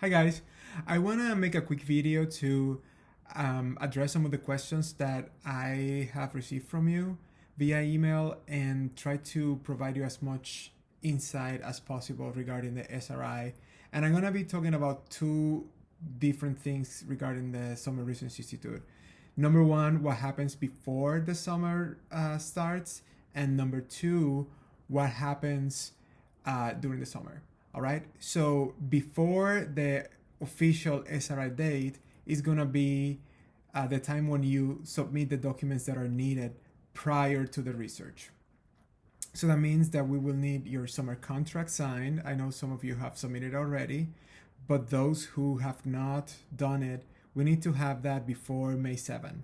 Hi guys, I want to make a quick video to address some of the questions that I have received from you via email and try to provide you as much insight as possible regarding the SRI. And I'm going to be talking about two different things regarding the Summer Research Institute. Number one, what happens before the summer starts, and number two, what happens during the summer. All right. So before the official SRI date is gonna be the time when you submit the documents that are needed prior to the research. So that means that we will need your summer contract signed. I know some of you have submitted already, but those who have not done it, we need to have that before May 7th.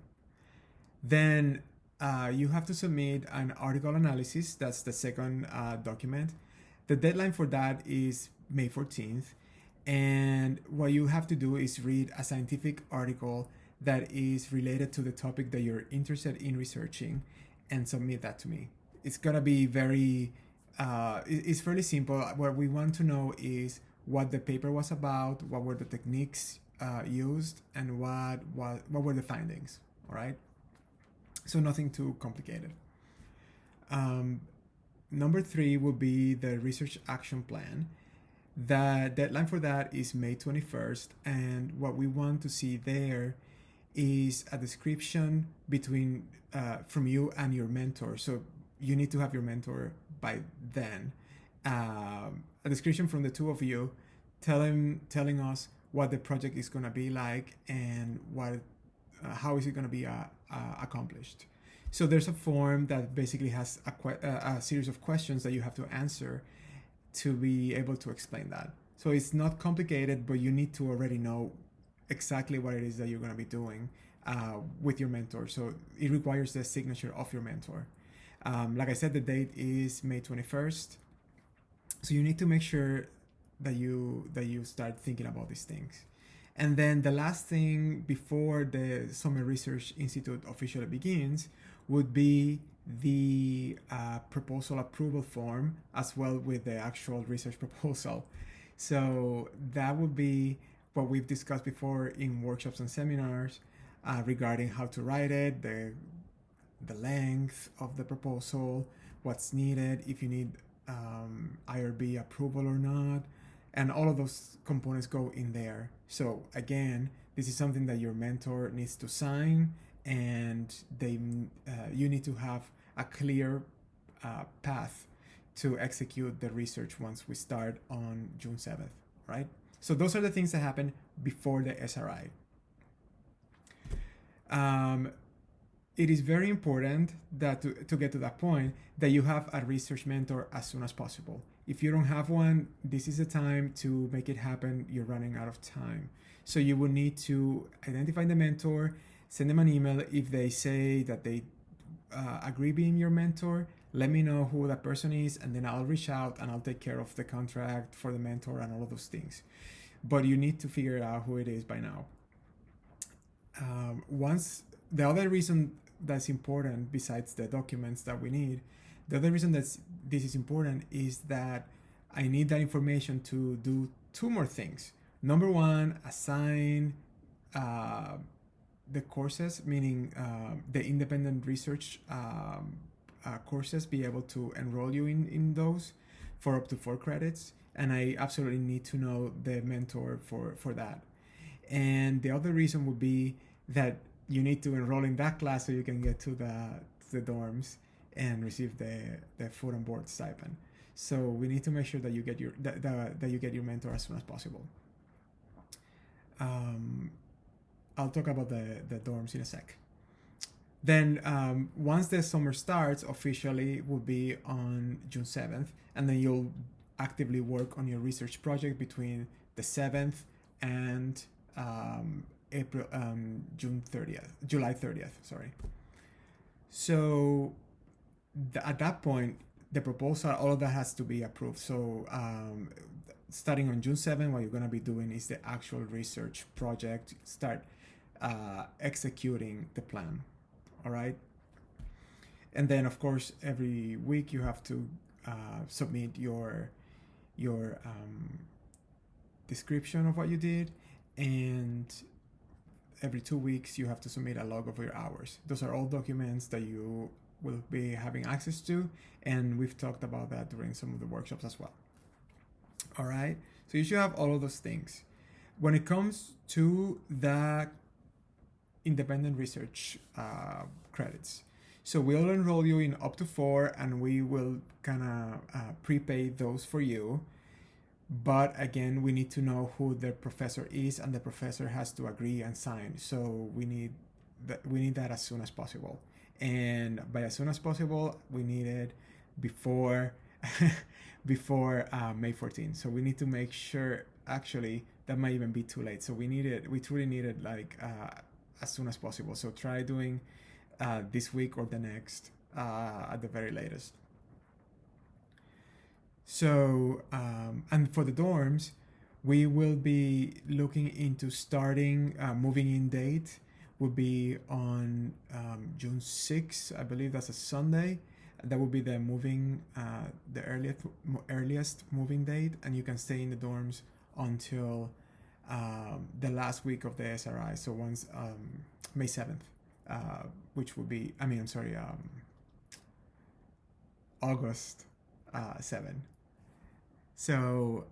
Then you have to submit an article analysis. That's the second document. The deadline for that is May 14th. And what you have to do is read a scientific article that is related to the topic that you're interested in researching and submit that to me. It's gonna be it's fairly simple. What we want to know is what the paper was about, what were the techniques used, and what were the findings. All right. So nothing too complicated. Number three will be the research action plan. The deadline for that is May 21st, and what we want to see there is a description between from you and your mentor. So you need to have your mentor by then. A description from the two of you, telling us what the project is going to be like and how is it going to be accomplished. So there's a form that basically has a series of questions that you have to answer to be able to explain that. So it's not complicated, but you need to already know exactly what it is that you're going to be doing with your mentor. So it requires the signature of your mentor. Like I said, the date is May 21st. So you need to make sure that you start thinking about these things. And then the last thing before the Summer Research Institute officially begins would be the proposal approval form, as well with the actual research proposal. So that would be what we've discussed before in workshops and seminars regarding how to write it, the length of the proposal, what's needed, if you need IRB approval or not, and all of those components go in there. So again, this is something that your mentor needs to sign, and you need to have a clear path to execute the research once we start on June 7th, right? So those are the things that happen before the SRI. It is very important that to get to that point that you have a research mentor as soon as possible. If you don't have one, this is the time to make it happen. You're running out of time. So you will need to identify the mentor, send them an email. If they say that they agree being your mentor, let me know who that person is, and then I'll reach out and I'll take care of the contract for the mentor and all of those things. But you need to figure out who it is by now. Once the other reason that's important, besides the documents that we need, the other reason that this is important is that I need that information to do two more things. Number one, assign the courses, meaning the independent research courses, be able to enroll you in those for up to 4 credits. And I absolutely need to know the mentor for that. And the other reason would be that you need to enroll in that class so you can get to the dorms and receive the food and board stipend. So we need to make sure that you get your mentor as soon as possible. I'll talk about the dorms in a sec. Then once the summer starts officially will be on June 7th, and then you'll actively work on your research project between the 7th and July 30th, sorry. So at that point, the proposal, all of that has to be approved. So starting on June 7th, what you're going to be doing is the actual research project, start executing the plan. All right. And then, of course, every week you have to submit your description of what you did, and every 2 weeks you have to submit a log of your hours. Those are all documents that you will be having access to, and we've talked about that during some of the workshops as well. All right, so you should have all of those things. When it comes to the independent research credits, so we'll enroll you in up to 4, and we will kind of prepay those for you. But again, we need to know who the professor is, and the professor has to agree and sign. So we need that as soon as possible. And by as soon as possible, we need it before before May 14th. So we need to make sure. Actually, that might even be too late. So we truly need it like as soon as possible. So try doing this week or the next at the very latest. So, and for the dorms, we will be looking into starting moving in date will be on June 6th. I believe that's a Sunday. That will be the earliest moving date, and you can stay in the dorms until the last week of the SRI. So once May 7th, which will be, August 7. So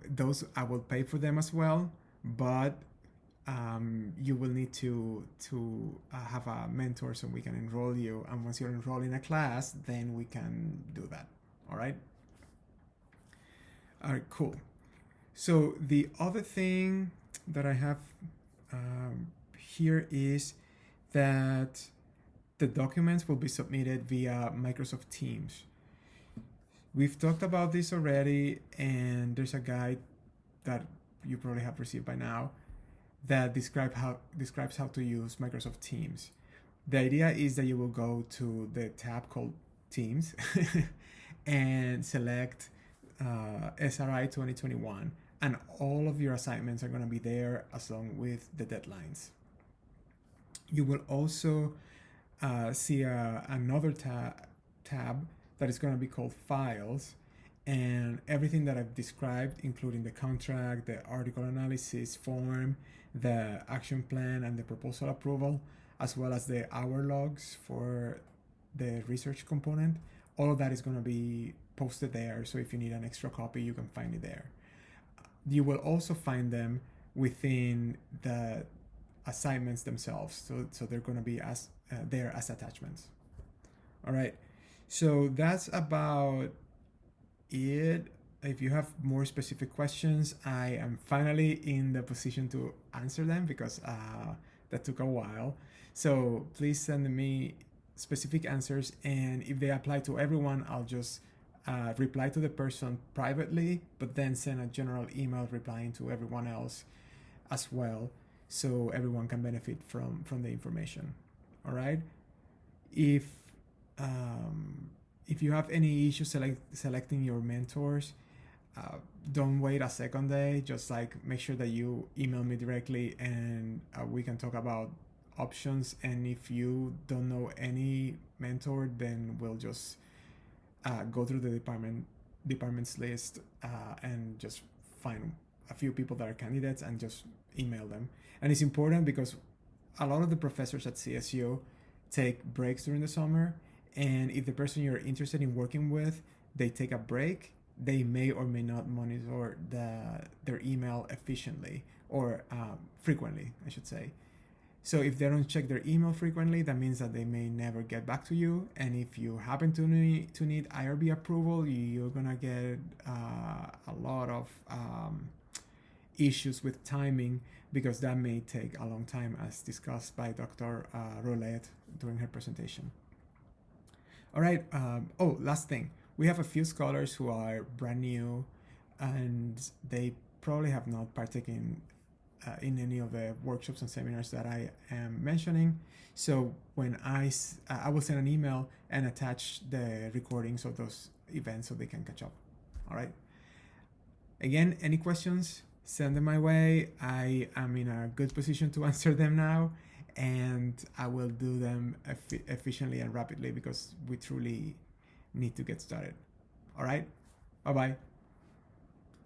those I will pay for them as well, but you will need to have a mentor so we can enroll you. And once you're enrolled in a class, then we can do that. All right. All right, cool. So the other thing that I have here is that the documents will be submitted via Microsoft Teams. We've talked about this already, and there's a guide that you probably have received by now that describes how to use Microsoft Teams. The idea is that you will go to the tab called Teams and select SRI 2021, and all of your assignments are going to be there along with the deadlines. You will also see another tab that is going to be called Files, and everything that I've described, including the contract, the article analysis form, the action plan, and the proposal approval, as well as the hour logs for the research component, all of that is going to be posted there. So if you need an extra copy, you can find it there. You will also find them within the assignments themselves. So they're going to be there as attachments. All right. So that's about it. If you have more specific questions, I am finally in the position to answer them because that took a while. So please send me specific answers, and if they apply to everyone, I'll just reply to the person privately, but then send a general email replying to everyone else as well, so everyone can benefit from the information. All right. If you have any issues selecting your mentors, don't wait a second day. Just make sure that you email me directly, and we can talk about options. And if you don't know any mentor, then we'll just go through the department's list and just find a few people that are candidates and just email them. And it's important because a lot of the professors at CSU take breaks during the summer, and if the person you're interested in working with, they take a break, they may or may not monitor their email efficiently or frequently, I should say. So if they don't check their email frequently, that means that they may never get back to you. And if you happen to need IRB approval, you're gonna get a lot of issues with timing, because that may take a long time, as discussed by Dr. Roulette during her presentation. All right. Last thing. We have a few scholars who are brand new, and they probably have not partaken in any of the workshops and seminars that I am mentioning. So when I will send an email and attach the recordings of those events so they can catch up. All right. Again, any questions, send them my way. I am in a good position to answer them now, and I will do them efficiently and rapidly because we truly need to get started. All right. Bye-bye.